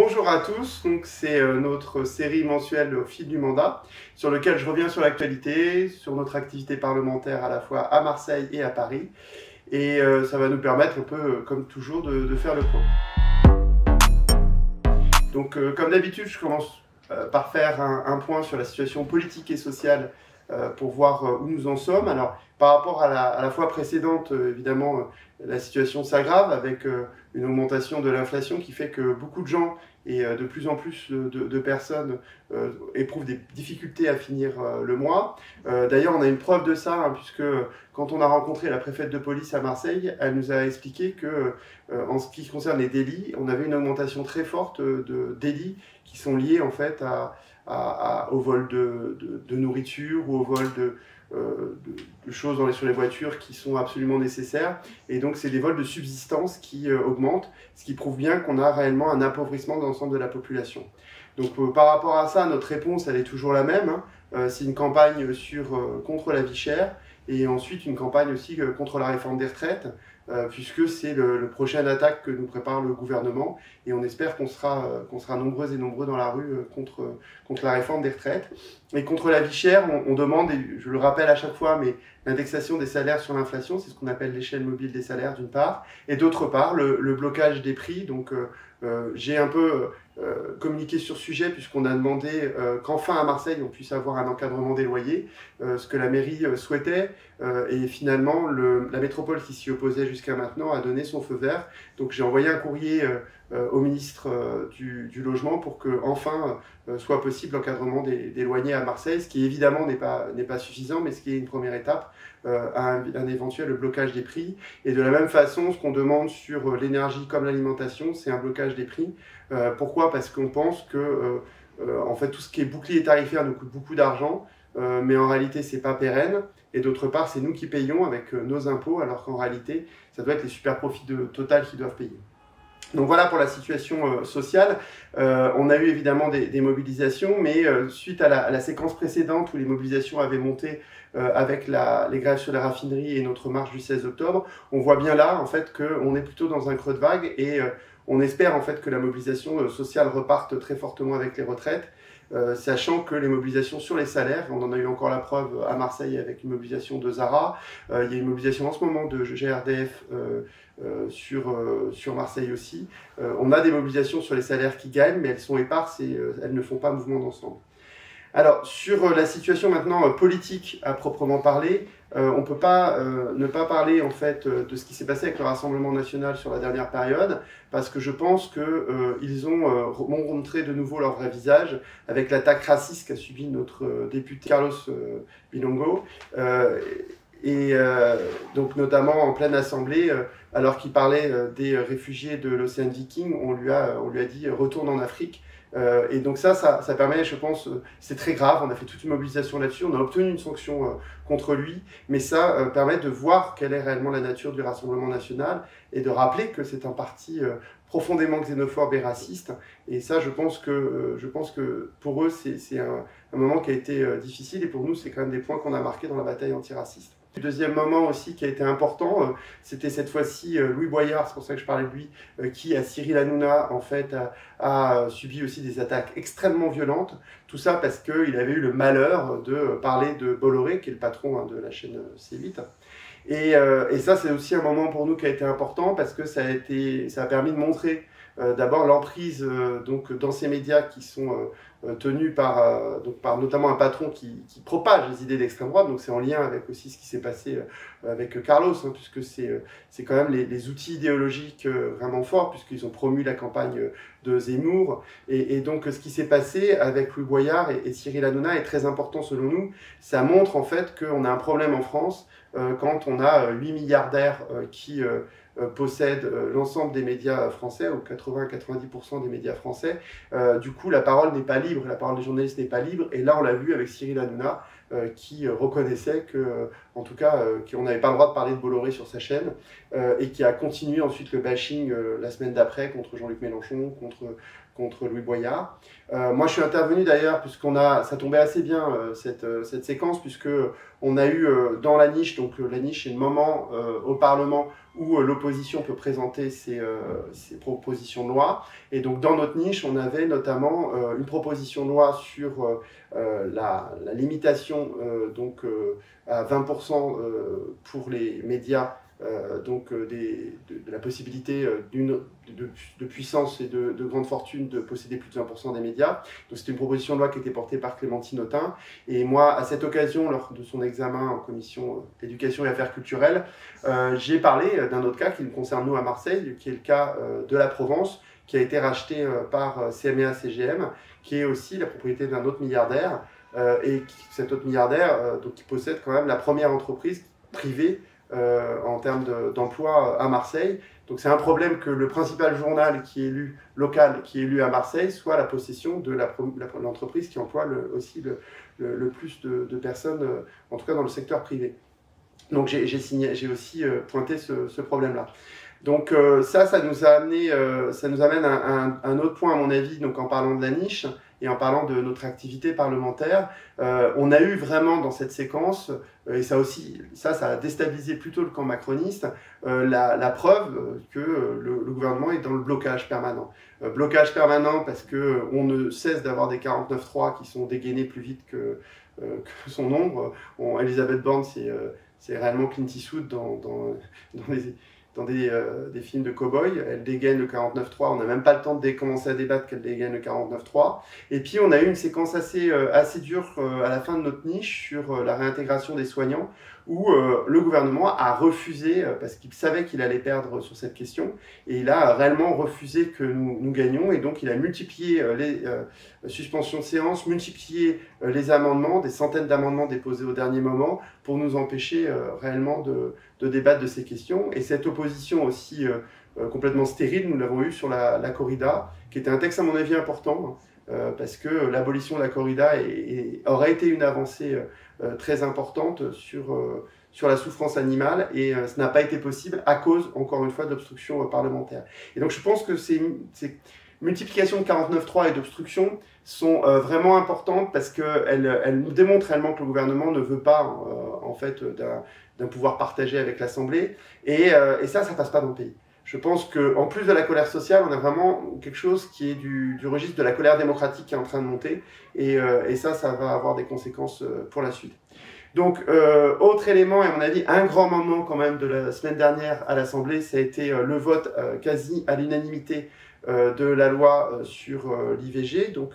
Bonjour à tous, donc c'est notre série mensuelle au fil du mandat sur lequel je reviens sur l'actualité, sur notre activité parlementaire à la fois à Marseille et à Paris et ça va nous permettre un peu comme toujours de faire le point. Donc comme d'habitude je commence par faire un point sur la situation politique et sociale pour voir où nous en sommes. Alors par rapport à la fois précédente, évidemment la situation s'aggrave avec une augmentation de l'inflation qui fait que beaucoup de gens et de plus en plus de personnes éprouvent des difficultés à finir le mois. D'ailleurs, on a une preuve de ça, hein, puisque quand on a rencontré la préfète de police à Marseille, elle nous a expliqué que, en ce qui concerne les délits, on avait une augmentation très forte de délits qui sont liés en fait au vol de nourriture ou au vol de choses sur les voitures qui sont absolument nécessaires. Et donc, c'est des vols de subsistance qui augmentent, ce qui prouve bien qu'on a réellement un appauvrissement de l'ensemble de la population. Donc, par rapport à ça, notre réponse, elle est toujours la même. C'est une campagne contre la vie chère et ensuite une campagne aussi contre la réforme des retraites, puisque c'est le prochain attaque que nous prépare le gouvernement et on espère qu'on sera nombreuses et nombreux dans la rue contre la réforme des retraites. Et contre la vie chère, on demande, et je le rappelle à chaque fois, mais l'indexation des salaires sur l'inflation, c'est ce qu'on appelle l'échelle mobile des salaires d'une part, et d'autre part le blocage des prix. Donc j'ai un peu communiqué sur ce sujet puisqu'on a demandé qu'enfin à Marseille on puisse avoir un encadrement des loyers, ce que la mairie souhaitait, et finalement la métropole qui s'y opposait jusqu'à maintenant a donné son feu vert. Donc j'ai envoyé un courrier au ministre du Logement pour que enfin soit possible l'encadrement des loyers à Marseille, ce qui évidemment n'est pas suffisant, mais ce qui est une première étape à un éventuel blocage des prix. Et de la même façon, ce qu'on demande sur l'énergie comme l'alimentation, c'est un blocage des prix. Pourquoi ? Parce qu'on pense que en fait, tout ce qui est bouclier tarifaire nous coûte beaucoup d'argent, mais en réalité, c'est pas pérenne. Et d'autre part, c'est nous qui payons avec nos impôts, alors qu'en réalité, ça doit être les super profits de Total qui doivent payer. Donc voilà pour la situation sociale. On a eu évidemment des mobilisations, mais suite à la séquence précédente où les mobilisations avaient monté avec les grèves sur les raffineries et notre marche du 16 octobre, on voit bien là en fait qu'on est plutôt dans un creux de vague et on espère en fait que la mobilisation sociale reparte très fortement avec les retraites. Sachant que les mobilisations sur les salaires, on en a eu encore la preuve à Marseille avec une mobilisation de Zara, il y a une mobilisation en ce moment de GRDF sur Marseille aussi. On a des mobilisations sur les salaires qui gagnent, mais elles sont éparses et elles ne font pas mouvement d'ensemble. Alors, sur la situation maintenant politique à proprement parler, on ne peut pas ne pas parler en fait de ce qui s'est passé avec le Rassemblement national sur la dernière période, parce que je pense qu'ils ont montré de nouveau leur vrai visage avec l'attaque raciste qu'a subi notre député Carlos Bilongo, donc notamment en pleine assemblée, alors qu'il parlait des réfugiés de l'Océan Viking, on lui a dit « retourne en Afrique ». Et donc ça permet, je pense, c'est très grave, on a fait toute une mobilisation là-dessus, on a obtenu une sanction contre lui, mais ça permet de voir quelle est réellement la nature du Rassemblement national et de rappeler que c'est un parti profondément xénophobe et raciste. Et ça, je pense que pour eux, c'est un moment qui a été difficile et pour nous, c'est quand même des points qu'on a marqués dans la bataille antiraciste. Le deuxième moment aussi qui a été important, c'était cette fois-ci Louis Boyard, c'est pour ça que je parlais de lui, qui à Cyril Hanouna en fait a subi aussi des attaques extrêmement violentes. Tout ça parce qu'il avait eu le malheur de parler de Bolloré, qui est le patron de la chaîne C8. Et ça, c'est aussi un moment pour nous qui a été important parce que ça a permis de montrer d'abord l'emprise donc dans ces médias qui sont tenus par notamment un patron qui propage les idées d'extrême droite. Donc c'est en lien avec aussi ce qui s'est passé avec Carlos, hein, puisque c'est quand même les outils idéologiques vraiment forts, puisqu'ils ont promu la campagne de Zemmour. Et donc ce qui s'est passé avec Louis Boyard et Cyril Hanouna est très important selon nous. Ça montre en fait qu'on a un problème en France quand on a 8 milliardaires qui possèdent l'ensemble des médias français, ou 80-90% des médias français. Du coup, la parole n'est pas libre, la parole des journalistes n'est pas libre. Et là, on l'a vu avec Cyril Hanouna, qui reconnaissait en tout cas, qu'on n'avait pas le droit de parler de Bolloré sur sa chaîne, et qui a continué ensuite le bashing la semaine d'après contre Jean-Luc Mélenchon, contre Louis Boyard. Moi, je suis intervenu d'ailleurs, ça tombait assez bien cette séquence, puisqu'on a eu dans la niche, donc la niche est le moment au Parlement où l'opposition peut présenter ses propositions de loi. Et donc dans notre niche, on avait notamment une proposition de loi sur la limitation à 20% pour les médias, de la possibilité de puissance et de grande fortune de posséder plus de 20% des médias. Donc c'était une proposition de loi qui était portée par Clémentine Autain. Et moi, à cette occasion, lors de son examen en commission éducation et affaires culturelles, j'ai parlé d'un autre cas qui nous concerne nous à Marseille, qui est le cas de la Provence, qui a été racheté par CMA-CGM, qui est aussi la propriété d'un autre milliardaire, cet autre milliardaire qui possède quand même la première entreprise privée en termes d'emploi à Marseille. Donc c'est un problème que le principal journal local qui est élu à Marseille soit la possession de l'entreprise qui emploie aussi le plus de personnes, en tout cas dans le secteur privé. Donc j'ai aussi pointé ce problème-là. Donc ça nous amène à un autre point à mon avis, donc en parlant de la niche et en parlant de notre activité parlementaire. On a eu vraiment dans cette séquence, et ça a déstabilisé plutôt le camp macroniste, la preuve que le gouvernement est dans le blocage permanent. Blocage permanent parce qu'on ne cesse d'avoir des 49.3 qui sont dégainés plus vite que son nombre. Elisabeth Borne, c'est réellement Clint Eastwood dans des films de cow-boy. Elle dégaine le 49.3, on n'a même pas le temps de commencer à débattre qu'elle dégaine le 49.3. Et puis on a eu une séquence assez dure à la fin de notre niche sur la réintégration des soignants, où le gouvernement a refusé, parce qu'il savait qu'il allait perdre sur cette question, et il a réellement refusé que nous gagnions, et donc il a multiplié les suspensions de séance, multiplié les amendements, des centaines d'amendements déposés au dernier moment, pour nous empêcher réellement de débattre de ces questions. Et cette opposition aussi complètement stérile, nous l'avons eue sur la corrida, qui était un texte à mon avis important, parce que l'abolition de la corrida aurait été une avancée très importante sur la souffrance animale, et ce n'a pas été possible à cause, encore une fois, d'obstruction parlementaire. Et donc je pense que ces multiplications de 49.3 et d'obstruction sont vraiment importantes, parce qu'elles nous démontrent réellement que le gouvernement ne veut pas en fait d'un pouvoir partagé avec l'Assemblée, et ça passe pas dans le pays. Je pense qu'en plus de la colère sociale, on a vraiment quelque chose qui est du registre de la colère démocratique qui est en train de monter, et ça va avoir des conséquences pour la suite. Donc, autre élément, et à mon avis, un grand moment quand même de la semaine dernière à l'Assemblée, ça a été le vote quasi à l'unanimité de la loi sur l'IVG, donc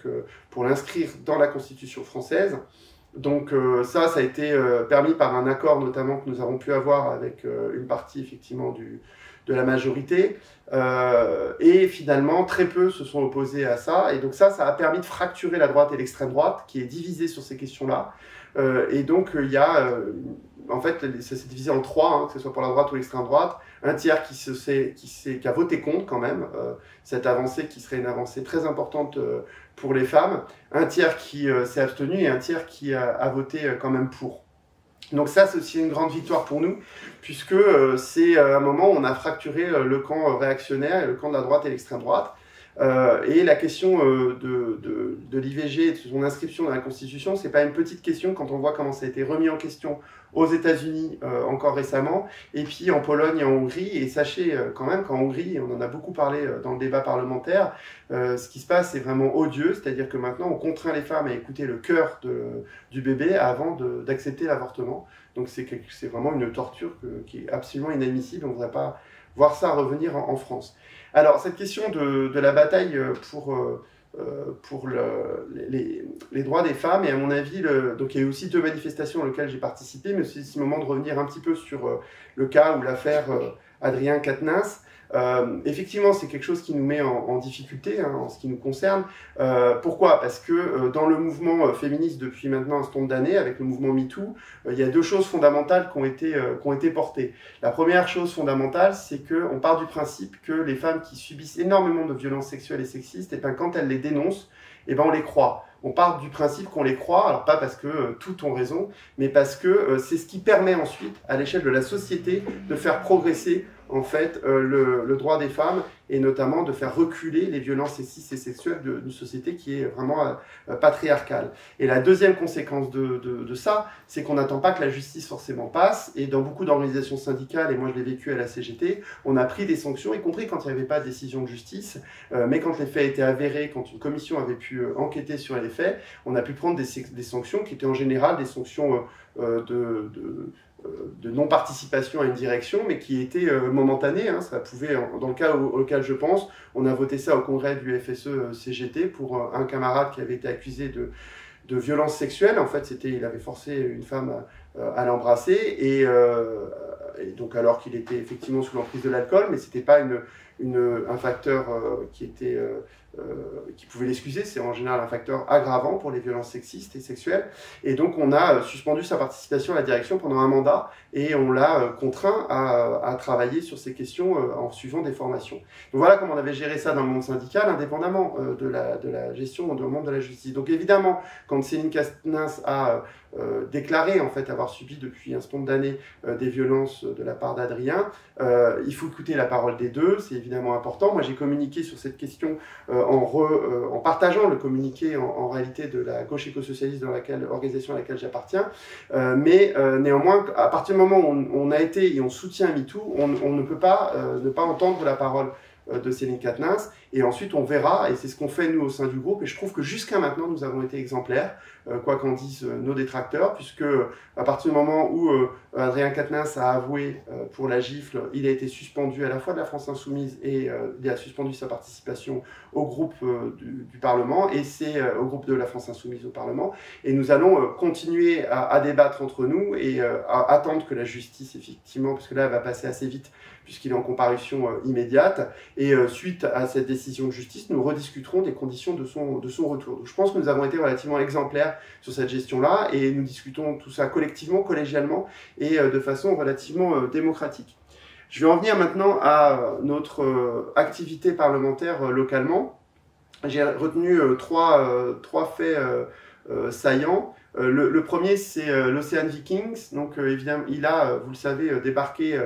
pour l'inscrire dans la Constitution française. Donc ça a été permis par un accord notamment que nous avons pu avoir avec une partie effectivement de la majorité, et finalement très peu se sont opposés à ça, et donc ça a permis de fracturer la droite et l'extrême droite qui est divisée sur ces questions-là, et donc il y a en fait ça s'est divisé en trois, que ce soit pour la droite ou l'extrême droite, un tiers qui a voté contre quand même cette avancée qui serait une avancée très importante pour les femmes, un tiers qui s'est abstenu et un tiers qui a voté quand même pour. Donc ça, c'est aussi une grande victoire pour nous, puisque c'est un moment où on a fracturé le camp réactionnaire et le camp de la droite et l'extrême droite. Et la question de l'IVG et de son inscription dans la Constitution, c'est pas une petite question quand on voit comment ça a été remis en question aux États-Unis encore récemment, et puis en Pologne et en Hongrie. Et sachez quand même qu'en Hongrie, et on en a beaucoup parlé dans le débat parlementaire, ce qui se passe c'est vraiment odieux, c'est-à-dire que maintenant on contraint les femmes à écouter le cœur du bébé avant d'accepter l'avortement. Donc c'est vraiment une torture qui est absolument inadmissible, on ne voudrait pas voir ça revenir en France. Alors cette question de la bataille pour les droits des femmes, et à mon avis, donc il y a eu aussi 2 manifestations dans lesquelles j'ai participé, mais c'est aussi le moment de revenir un petit peu sur le cas ou l'affaire Adrien Quatennens. Effectivement, c'est quelque chose qui nous met en difficulté en ce qui nous concerne. Pourquoi? Parce que dans le mouvement féministe depuis maintenant un certain nombre d'années, avec le mouvement MeToo, il y a deux choses fondamentales qui ont été portées. La première chose fondamentale, c'est qu'on part du principe que les femmes qui subissent énormément de violences sexuelles et sexistes, et bien, quand elles les dénoncent, et ben, on les croit. On part du principe qu'on les croit, alors pas parce que toutes ont raison, mais parce que c'est ce qui permet ensuite, à l'échelle de la société, de faire progresser en fait le droit des femmes et notamment de faire reculer les violences sexistes et sexuelles d'une société qui est vraiment patriarcale. Et la deuxième conséquence de ça, c'est qu'on n'attend pas que la justice forcément passe, et dans beaucoup d'organisations syndicales, et moi je l'ai vécu à la CGT, on a pris des sanctions, y compris quand il n'y avait pas de décision de justice, mais quand les faits étaient avérés, quand une commission avait pu enquêter sur les faits, on a pu prendre des sanctions qui étaient en général des sanctions de non-participation à une direction, mais qui étaient momentanées. Hein. Ça pouvait, dans le cas auquel je pense, on a voté ça au congrès du FSE-CGT pour un camarade qui avait été accusé de violence sexuelle. En fait, il avait forcé une femme à l'embrasser, et donc alors qu'il était effectivement sous l'emprise de l'alcool, mais c'était pas un facteur qui pouvait l'excuser. C'est en général un facteur aggravant pour les violences sexistes et sexuelles. Et donc on a suspendu sa participation à la direction pendant un mandat, et on l'a contraint à travailler sur ces questions en suivant des formations. Donc voilà comment on avait géré ça dans le monde syndical, indépendamment de la gestion dans le monde de la justice. Donc évidemment, quand Céline Katnins a déclaré en fait avoir subi depuis un certain nombre d'années des violences de la part d'Adrien, il faut écouter la parole des deux, c'est évidemment important. Moi j'ai communiqué sur cette question en partageant le communiqué en réalité de la gauche éco-socialiste organisation à laquelle j'appartiens, mais néanmoins à partir du moment où on a été et on soutient MeToo, on ne peut pas ne pas entendre la parole de Céline Katnins, et ensuite on verra, et c'est ce qu'on fait nous au sein du groupe, et je trouve que jusqu'à maintenant nous avons été exemplaires, quoi qu'en disent nos détracteurs, puisque à partir du moment où Adrien Quatennens a avoué pour la gifle, il a été suspendu à la fois de la France Insoumise, et il a suspendu sa participation au groupe du Parlement, et c'est au groupe de la France Insoumise au Parlement, et nous allons continuer à débattre entre nous, et à attendre que la justice, effectivement, parce que là elle va passer assez vite, puisqu'il est en comparution immédiate, et suite à cette décision de justice, nous rediscuterons des conditions de son retour. Donc je pense que nous avons été relativement exemplaires sur cette gestion-là, et nous discutons tout ça collectivement, collégialement, et de façon relativement démocratique. Je vais en venir maintenant à notre activité parlementaire localement. J'ai retenu trois faits saillants. Le premier, c'est l'Ocean Vikings. Donc évidemment, il a, vous le savez, débarqué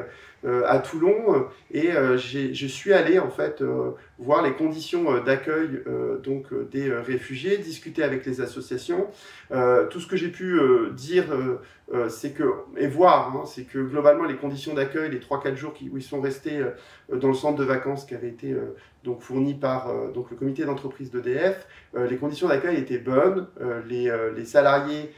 à Toulon, et je suis allé en fait voir les conditions d'accueil des réfugiés, discuter avec les associations. Tout ce que j'ai pu dire c'est que globalement les conditions d'accueil, les 3-4 jours où ils sont restés dans le centre de vacances qui avait été donc fourni par le comité d'entreprise d'EDF, les conditions d'accueil étaient bonnes, les salariés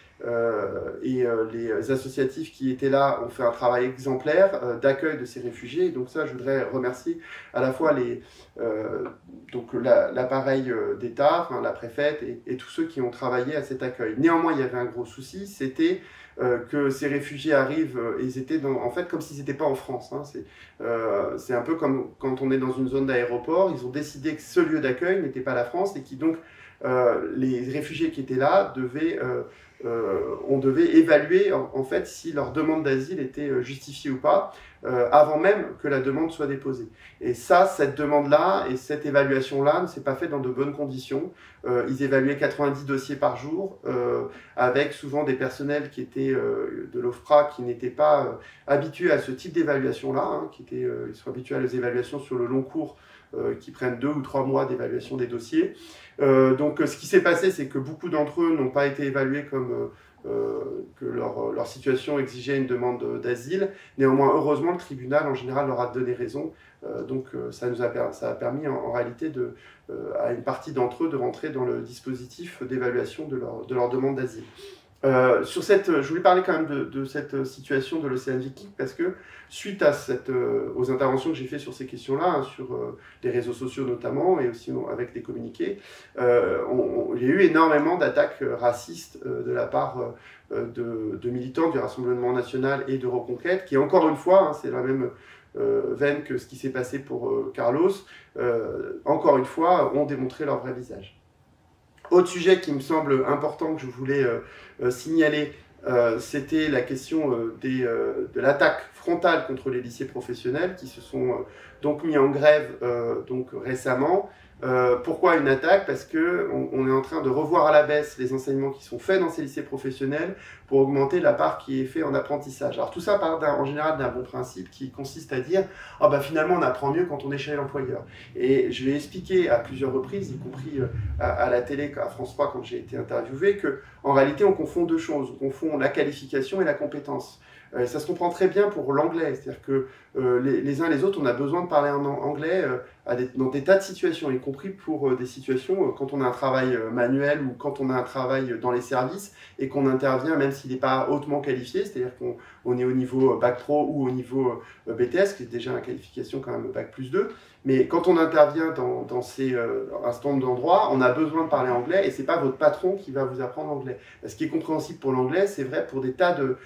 et les associatifs qui étaient là ont fait un travail exemplaire d'accueil de ces réfugiés. Et donc ça, je voudrais remercier à la fois l'appareil d'État, enfin, la préfète et tous ceux qui ont travaillé à cet accueil. Néanmoins, il y avait un gros souci, c'était que ces réfugiés arrivent, ils étaient en fait comme s'ils n'étaient pas en France. Hein. C'est un peu comme quand on est dans une zone d'aéroport, ils ont décidé que ce lieu d'accueil n'était pas la France, et qui donc les réfugiés qui étaient là on devait évaluer en fait si leur demande d'asile était justifiée ou pas avant même que la demande soit déposée. Et ça, cette demande-là et cette évaluation-là ne s'est pas faite dans de bonnes conditions. Ils évaluaient 90 dossiers par jour avec souvent des personnels qui étaient de l'OFPRA qui n'étaient pas habitués à ce type d'évaluation-là, hein, ils sont habitués à les évaluations sur le long cours qui prennent 2 ou 3 mois d'évaluation des dossiers. Donc ce qui s'est passé, c'est que beaucoup d'entre eux n'ont pas été évalués comme que leur situation exigeait une demande d'asile. Néanmoins, heureusement, le tribunal en général leur a donné raison. Ça a permis en réalité à une partie d'entre eux de rentrer dans le dispositif d'évaluation de leur demande d'asile. Je voulais parler quand même de cette situation de l'Ocean Viking, parce que suite aux interventions que j'ai faites sur ces questions-là, hein, sur les réseaux sociaux notamment, et aussi avec des communiqués, il y a eu énormément d'attaques racistes de la part de militants du Rassemblement National et de Reconquête, qui encore une fois, hein, c'est la même veine que ce qui s'est passé pour Carlos, encore une fois, ont démontré leur vrai visage. Autre sujet qui me semble important que je voulais signaler, c'était la question de l'attaque frontale contre les lycées professionnels qui se sont donc mis en grève donc récemment. Pourquoi une attaque? Parce qu'on est en train de revoir à la baisse les enseignements qui sont faits dans ces lycées professionnels pour augmenter la part qui est faite en apprentissage. Alors tout ça part en général d'un bon principe qui consiste à dire « Ah bah finalement on apprend mieux quand on est chez l'employeur ». Et je l'ai expliqué à plusieurs reprises, y compris à la télé, à France 3 quand j'ai été interviewé, qu'en réalité on confond deux choses. On confond la qualification et la compétence. Ça se comprend très bien pour l'anglais, c'est-à-dire que les uns et les autres, on a besoin de parler en anglais dans des tas de situations, y compris pour des situations quand on a un travail manuel ou quand on a un travail dans les services et qu'on intervient même s'il n'est pas hautement qualifié, c'est-à-dire qu'on est au niveau Bac Pro ou au niveau BTS, qui est déjà une qualification quand même Bac plus 2, mais quand on intervient dans un certain nombre d'endroits, on a besoin de parler anglais et ce n'est pas votre patron qui va vous apprendre l'anglais. Ce qui est compréhensible pour l'anglais, c'est vrai pour des tas de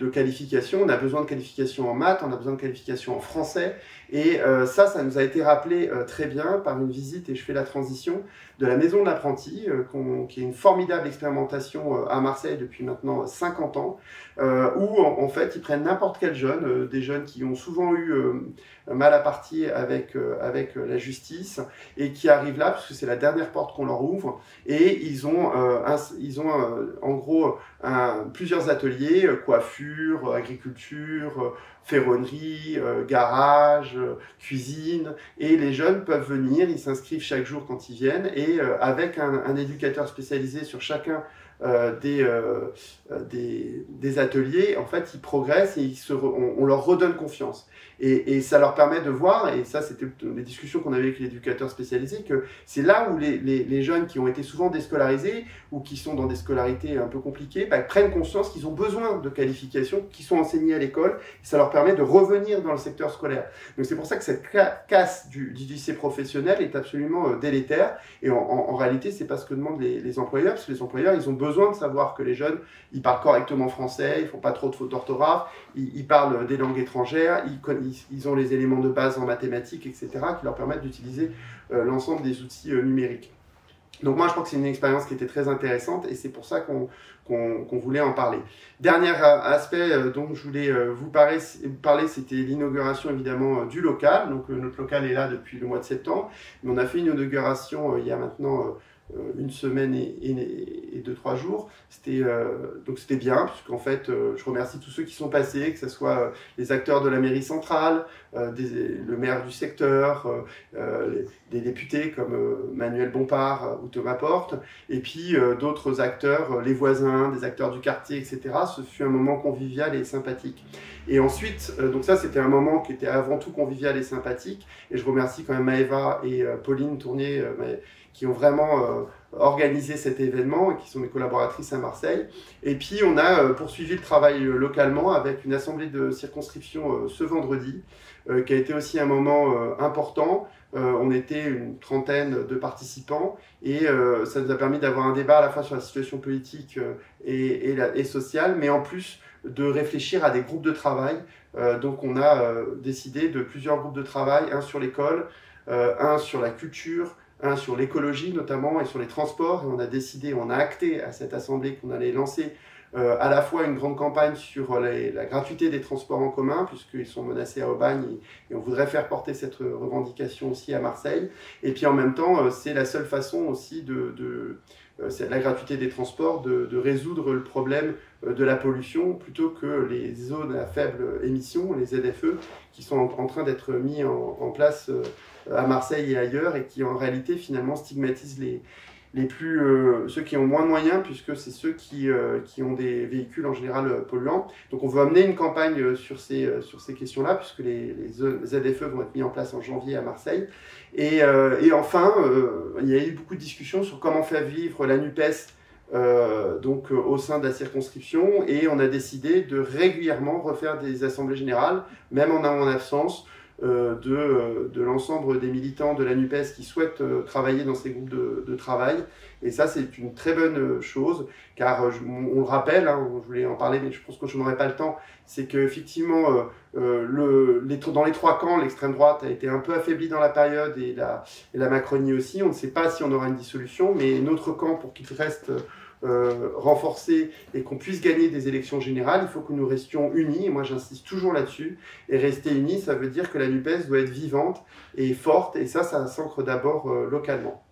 qualifications. On a besoin de qualifications en maths, on a besoin de qualifications en français. Et ça nous a été rappelé très bien par une visite, et je fais la transition, de la Maison de l'Apprenti, qui est une formidable expérimentation à Marseille depuis maintenant 50 ans, où en fait ils prennent n'importe quel jeune, des jeunes qui ont souvent eu mal à partir avec la justice et qui arrivent là, parce que c'est la dernière porte qu'on leur ouvre, et ils ont en gros plusieurs ateliers, coiffure, agriculture, ferronnerie, garage, cuisine, et les jeunes peuvent venir, ils s'inscrivent chaque jour quand ils viennent, et avec un éducateur spécialisé sur chacun des ateliers, en fait, ils progressent et on leur redonne confiance. Et ça leur permet de voir, et ça c'était les discussions qu'on avait avec l'éducateur spécialisé, que c'est là où les jeunes qui ont été souvent déscolarisés ou qui sont dans des scolarités un peu compliquées, prennent conscience qu'ils ont besoin de qualifications qui sont enseignées à l'école, et ça leur permet de revenir dans le secteur scolaire. Donc c'est pour ça que cette casse du lycée professionnel est absolument délétère, et en réalité c'est pas ce que demandent les employeurs, parce que les employeurs ils ont besoin de savoir que les jeunes ils parlent correctement français, ils font pas trop de fautes d'orthographe, ils parlent des langues étrangères, ils ont les éléments de base en mathématiques, etc., qui leur permettent d'utiliser l'ensemble des outils numériques. Donc moi je crois que c'est une expérience qui était très intéressante et c'est pour ça qu'on voulait en parler. Dernier aspect dont je voulais vous parler, c'était l'inauguration évidemment du local. Donc notre local est là depuis le mois de septembre, mais on a fait une inauguration il y a maintenant une semaine et 2-3 jours. Donc c'était bien, puisqu'en fait, je remercie tous ceux qui sont passés, que ce soit les acteurs de la mairie centrale, le maire du secteur, des députés comme Manuel Bompard ou Thomas Porte, et puis d'autres acteurs, les voisins, des acteurs du quartier, etc. Ce fut un moment convivial et sympathique. Et ensuite, donc ça c'était un moment qui était avant tout convivial et sympathique, et je remercie quand même Maëva et Pauline Tournier, qui ont vraiment organisé cet événement et qui sont mes collaboratrices à Marseille. Et puis on a poursuivi le travail localement avec une assemblée de circonscription ce vendredi, qui a été aussi un moment important. On était une trentaine de participants et ça nous a permis d'avoir un débat à la fois sur la situation politique et sociale, mais en plus de réfléchir à des groupes de travail. Donc on a décidé de plusieurs groupes de travail, un sur l'école, un sur la culture, un sur l'écologie notamment et sur les transports, et on a acté à cette assemblée qu'on allait lancer à la fois une grande campagne sur la gratuité des transports en commun, puisqu'ils sont menacés à Aubagne, et on voudrait faire porter cette revendication aussi à Marseille, et puis en même temps c'est la seule façon aussi c'est la gratuité des transports, de résoudre le problème de la pollution, plutôt que les zones à faible émission, les ZFE, qui sont en train d'être mis en place à Marseille et ailleurs, et qui en réalité finalement stigmatisent ceux qui ont moins de moyens, puisque c'est ceux qui ont des véhicules en général polluants. Donc on veut amener une campagne sur ces questions-là, puisque les ZFE vont être mis en place en janvier à Marseille. Et enfin, il y a eu beaucoup de discussions sur comment faire vivre la NUPES au sein de la circonscription, et on a décidé de régulièrement refaire des assemblées générales, même en absence, de l'ensemble des militants de la NUPES qui souhaitent travailler dans ces groupes de travail. Et ça, c'est une très bonne chose, car on le rappelle, hein, je voulais en parler, mais je pense que je n'aurai pas le temps, c'est qu'effectivement, dans les trois camps, l'extrême droite a été un peu affaiblie dans la période, et la Macronie aussi. On ne sait pas si on aura une dissolution, mais notre camp, pour qu'il reste renforcé et qu'on puisse gagner des élections générales, il faut que nous restions unis, et moi j'insiste toujours là-dessus, et rester unis, ça veut dire que la NUPES doit être vivante et forte, et ça s'ancre d'abord localement.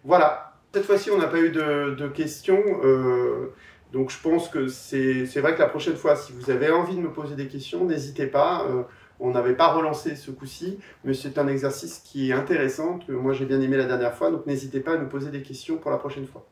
Voilà. Cette fois-ci, on n'a pas eu de questions, donc je pense que c'est vrai que la prochaine fois, si vous avez envie de me poser des questions, n'hésitez pas. On n'avait pas relancé ce coup-ci, mais c'est un exercice qui est intéressant, que moi j'ai bien aimé la dernière fois, donc n'hésitez pas à nous poser des questions pour la prochaine fois.